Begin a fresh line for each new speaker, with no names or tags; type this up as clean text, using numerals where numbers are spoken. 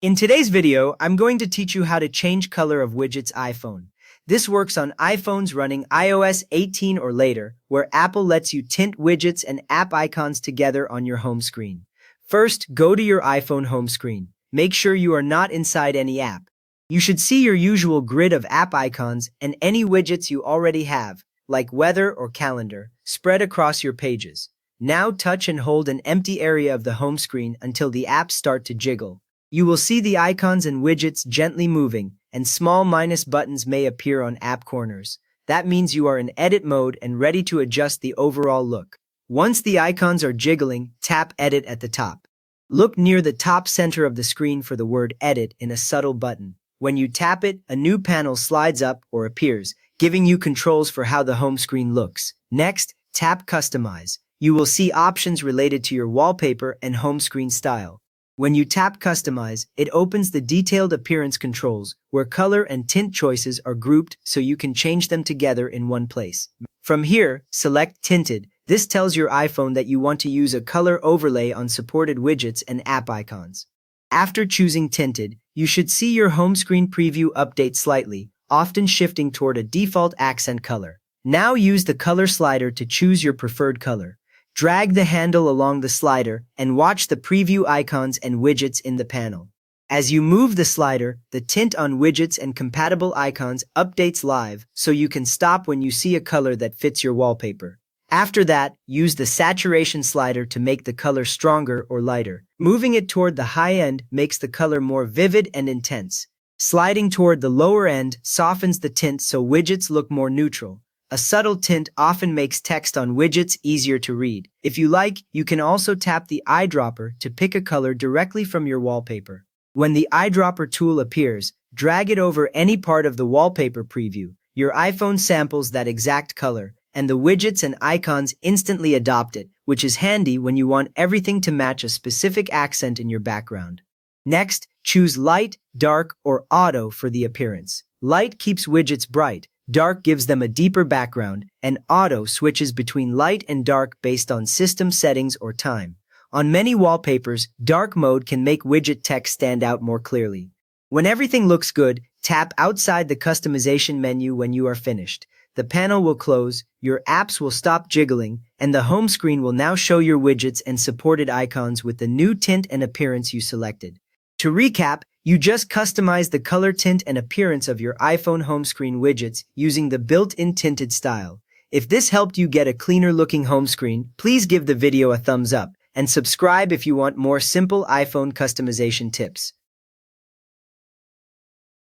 In today's video, I'm going to teach you how to change color of widgets iPhone. This works on iPhones running iOS 18 or later, where Apple lets you tint widgets and app icons together on your home screen. First, go to your iPhone home screen. Make sure you are not inside any app. You should see your usual grid of app icons and any widgets you already have, like weather or calendar, spread across your pages. Now touch and hold an empty area of the home screen until the apps start to jiggle. You will see the icons and widgets gently moving, and small minus buttons may appear on app corners. That means you are in edit mode and ready to adjust the overall look. Once the icons are jiggling, tap Edit at the top. Look near the top center of the screen for the word Edit in a subtle button. When you tap it, a new panel slides up or appears, giving you controls for how the home screen looks. Next, tap Customize. You will see options related to your wallpaper and home screen style. When you tap Customize, it opens the detailed appearance controls, where color and tint choices are grouped so you can change them together in one place. From here, select Tinted. This tells your iPhone that you want to use a color overlay on supported widgets and app icons. After choosing Tinted, you should see your home screen preview update slightly, often shifting toward a default accent color. Now use the color slider to choose your preferred color. Drag the handle along the slider and watch the preview icons and widgets in the panel. As you move the slider, the tint on widgets and compatible icons updates live, so you can stop when you see a color that fits your wallpaper. After that, use the saturation slider to make the color stronger or lighter. Moving it toward the high end makes the color more vivid and intense. Sliding toward the lower end softens the tint so widgets look more neutral. A subtle tint often makes text on widgets easier to read. If you like, you can also tap the eyedropper to pick a color directly from your wallpaper. When the eyedropper tool appears, drag it over any part of the wallpaper preview. Your iPhone samples that exact color, and the widgets and icons instantly adopt it, which is handy when you want everything to match a specific accent in your background. Next, choose Light, Dark, or Auto for the appearance. Light keeps widgets bright. Dark gives them a deeper background, and Auto switches between light and dark based on system settings or time. On many wallpapers, dark mode can make widget text stand out more clearly. When everything looks good, tap outside the customization menu when you are finished. The panel will close, your apps will stop jiggling, and the home screen will now show your widgets and supported icons with the new tint and appearance you selected. To recap, you just customize the color tint and appearance of your iPhone home screen widgets using the built-in tinted style. If this helped you get a cleaner looking home screen, please give the video a thumbs up and subscribe if you want more simple iPhone customization tips.